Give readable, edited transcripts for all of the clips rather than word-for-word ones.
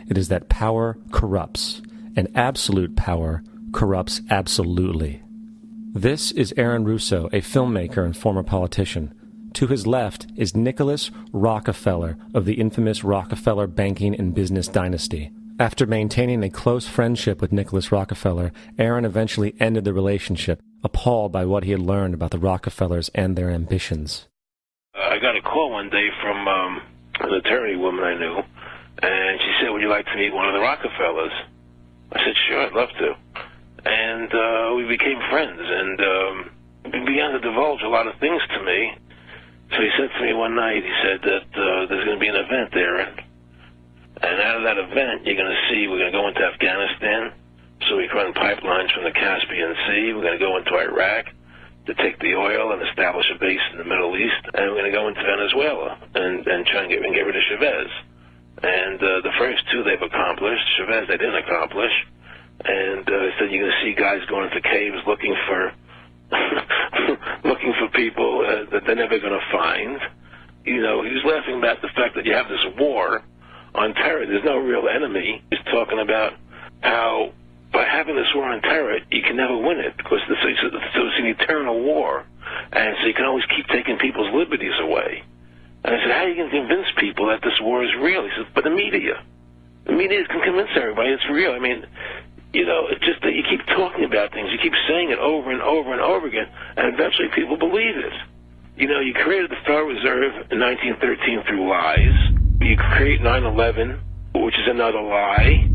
it is that power corrupts, and absolute power corrupts absolutely. This is Aaron Russo, a filmmaker and former politician. To his left is Nicholas Rockefeller of the infamous Rockefeller banking and business dynasty. After maintaining a close friendship with Nicholas Rockefeller, Aaron eventually ended the relationship, appalled by what he had learned about the Rockefellers and their ambitions. I got a call one day from an attorney woman I knew, and she said, "Would you like to meet one of the Rockefellers?" I said, "Sure, I'd love to." And we became friends, and he began to divulge a lot of things to me. So he said to me one night, he said that there's going to be an event there, and out of that event, you're going to see we're going to go into Afghanistan, so we can run pipelines from the Caspian Sea. We're going to go into Iraq to take the oil and establish a base in the Middle East, and we're going to go into Venezuela and try and get rid of Chavez. And the first two they've accomplished. Chavez they didn't accomplish. And he said you're going to see guys going into caves looking for looking for people that they're never going to find. You know, he was laughing about the fact that you have this war on terror. There's no real enemy. He's talking about how by having this war on terror, you can never win it because it's an eternal war. And so you can always keep taking people's liberties away. And I said, how are you going to convince people that this war is real? He said, but the media. The media can convince everybody it's real. I mean, you know, it's just that you keep talking about things. You keep saying it over and over and over again, and eventually people believe it. You know, you created the Federal Reserve in 1913 through lies. You create 9/11, which is another lie.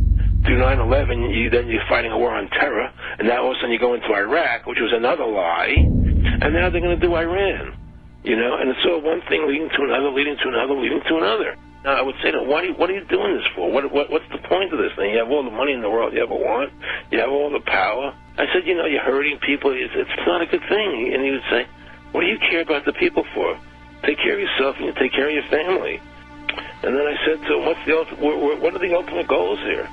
Through 9/11, then you're fighting a war on terror, and now all of a sudden you go into Iraq, which was another lie, and now they're going to do Iran. You know, and it's all one thing leading to another, leading to another, leading to another. Now, I would say, what are you doing this for? What's the point of this thing? You have all the money in the world you ever want. You have all the power. I said, you know, you're hurting people. It's not a good thing. And he would say, what do you care about the people for? Take care of yourself and you take care of your family. And then I said to him, what are the ultimate goals here?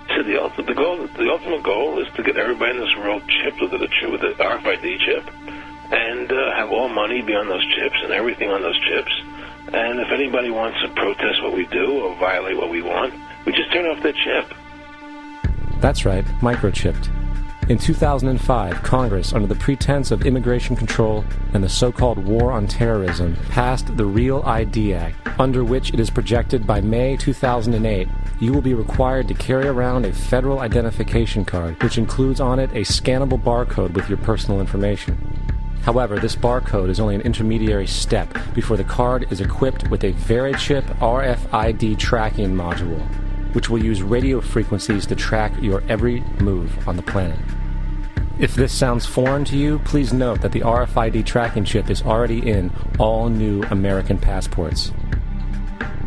He said, the ultimate goal is to get everybody in this world chipped with the RFID chip and have all money be on those chips and everything on those chips. And if anybody wants to protest what we do or violate what we want, we just turn off their chip. That's right, microchipped. In 2005, Congress, under the pretense of immigration control and the so-called war on terrorism, passed the REAL ID Act, under which it is projected by May 2008, you will be required to carry around a federal identification card, which includes on it a scannable barcode with your personal information. However, this barcode is only an intermediary step before the card is equipped with a VeriChip RFID tracking module, which will use radio frequencies to track your every move on the planet. If this sounds foreign to you, please note that the RFID tracking chip is already in all new American passports.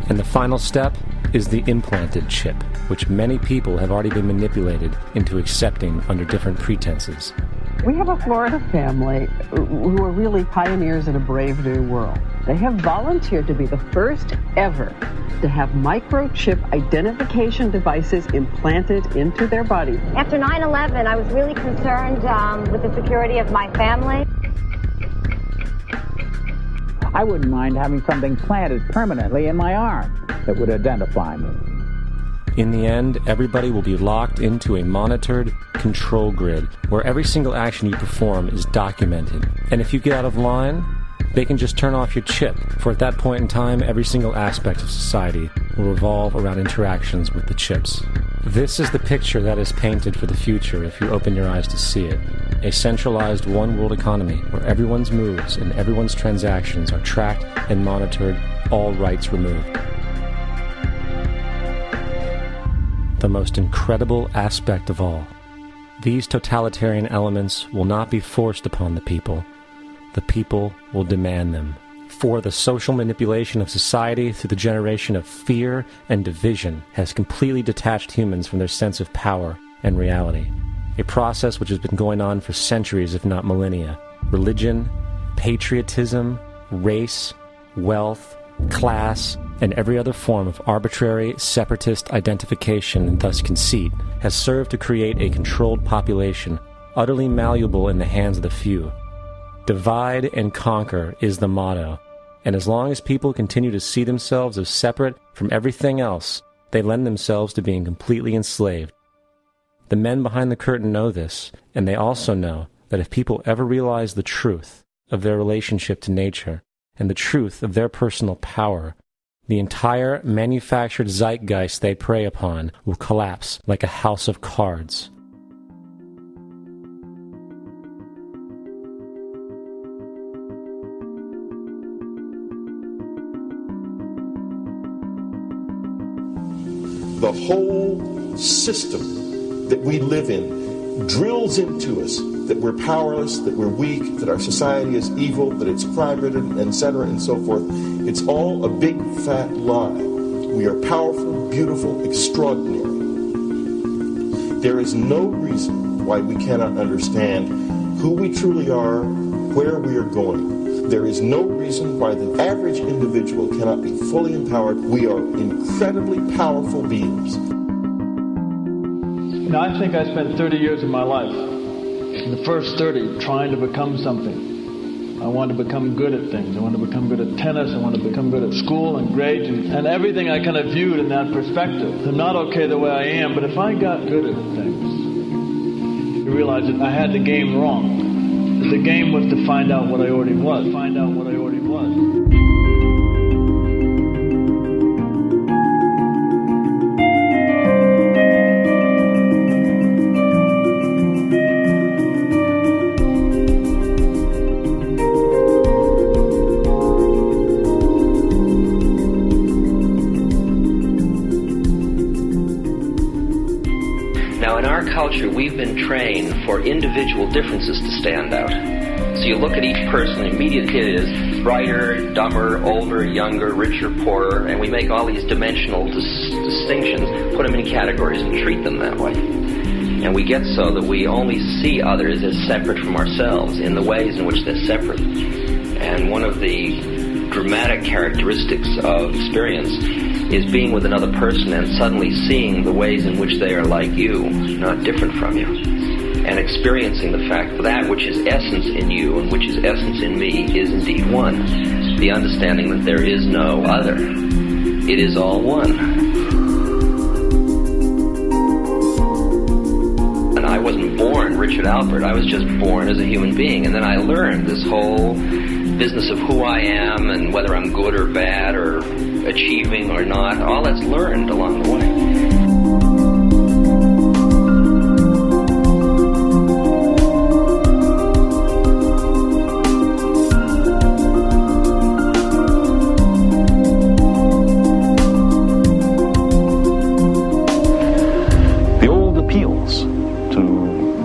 And the final step is the implanted chip, which many people have already been manipulated into accepting under different pretenses. We have a Florida family who are really pioneers in a brave new world. They have volunteered to be the first ever to have microchip identification devices implanted into their body. After 9/11, I was really concerned with the security of my family. I wouldn't mind having something planted permanently in my arm that would identify me. In the end, everybody will be locked into a monitored control grid where every single action you perform is documented. And if you get out of line, they can just turn off your chip, for at that point in time, every single aspect of society will revolve around interactions with the chips. This is the picture that is painted for the future if you open your eyes to see it. A centralized one-world economy where everyone's moves and everyone's transactions are tracked and monitored, all rights removed. The most incredible aspect of all. These totalitarian elements will not be forced upon the people. The people will demand them. For the social manipulation of society through the generation of fear and division has completely detached humans from their sense of power and reality. A process which has been going on for centuries, if not millennia. Religion, patriotism, race, wealth, class, and every other form of arbitrary, separatist identification and thus conceit has served to create a controlled population, utterly malleable in the hands of the few. Divide and conquer is the motto, and as long as people continue to see themselves as separate from everything else, they lend themselves to being completely enslaved. The men behind the curtain know this, and they also know that if people ever realize the truth of their relationship to nature and the truth of their personal power, the entire manufactured zeitgeist they prey upon will collapse like a house of cards. The whole system that we live in drills into us that we're powerless, that we're weak, that our society is evil, that it's crime-ridden, etc., and so forth. It's all a big, fat lie. We are powerful, beautiful, extraordinary. There is no reason why we cannot understand who we truly are, where we are going. There is no reason why the average individual cannot be fully empowered. We are incredibly powerful beings. You know, I think I spent 30 years of my life, in the first 30, trying to become something. I wanted to become good at things. I wanted to become good at tennis. I wanted to become good at school and grades and everything I kind of viewed in that perspective. I'm not okay the way I am, but if I got good at things, I realized that I had the game wrong. The game was to find out what I already was. Find out what I already was. Now, in our culture, we've been trained for individual differences to stand out. So you look at each person, immediately it is brighter, dumber, older, younger, richer, poorer, and we make all these dimensional distinctions, put them in categories and treat them that way. And we get so that we only see others as separate from ourselves in the ways in which they're separate. And one of the dramatic characteristics of experience is being with another person and suddenly seeing the ways in which they are like you, not different from you. And experiencing the fact that that which is essence in you and which is essence in me is indeed one. The understanding that there is no other. It is all one. And I wasn't born Richard Alpert. I was just born as a human being. And then I learned this whole business of who I am and whether I'm good or bad or achieving or not. All that's learned along the way.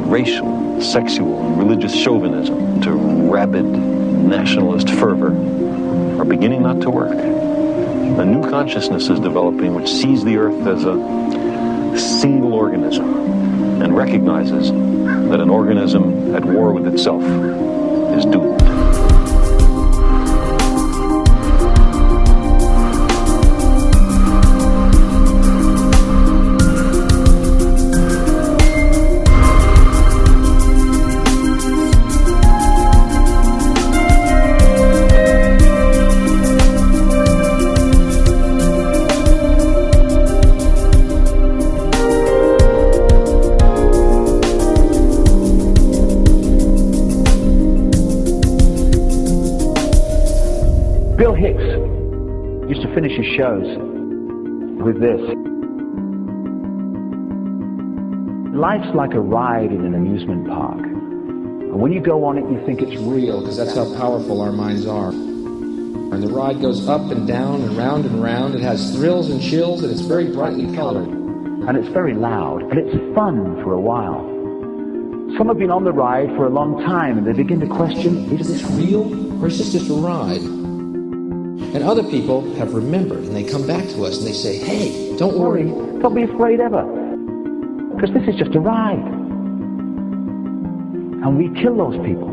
Racial, sexual, and religious chauvinism to rabid nationalist fervor are beginning not to work. A new consciousness is developing which sees the earth as a single organism and recognizes that an organism at war with itself is doomed. Finish his shows with this. Life's like a ride in an amusement park. And when you go on it, you think it's real, because that's how powerful our minds are. And the ride goes up and down and round and round. It has thrills and chills, and it's very brightly colored. And it's very loud, and it's fun for a while. Some have been on the ride for a long time, and they begin to question, is this real, or is this just a ride? And other people have remembered, and they come back to us and they say, hey, don't worry. Don't be afraid ever. Because this is just a ride. And we kill those people.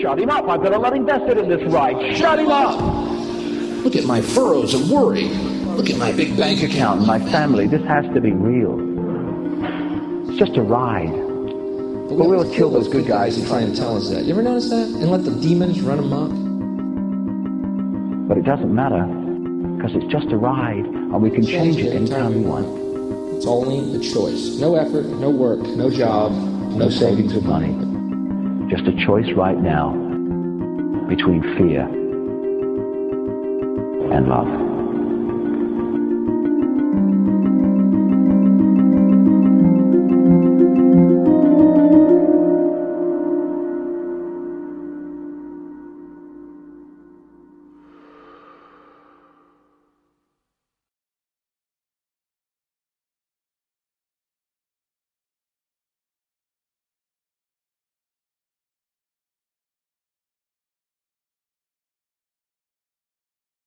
Shut him up. I've got a lot invested in this ride. Shut him up. Look at my furrows of worry. Look at my big bank account. My family. This has to be real. It's just a ride. But we'll kill those good guys who try and tell us that. You ever notice that? And let the demons run amok? But it doesn't matter, because it's just a ride. and we can change it anytime we want. It's only a choice. No effort, no work, no job, No savings of money. Just a choice right now between fear and love.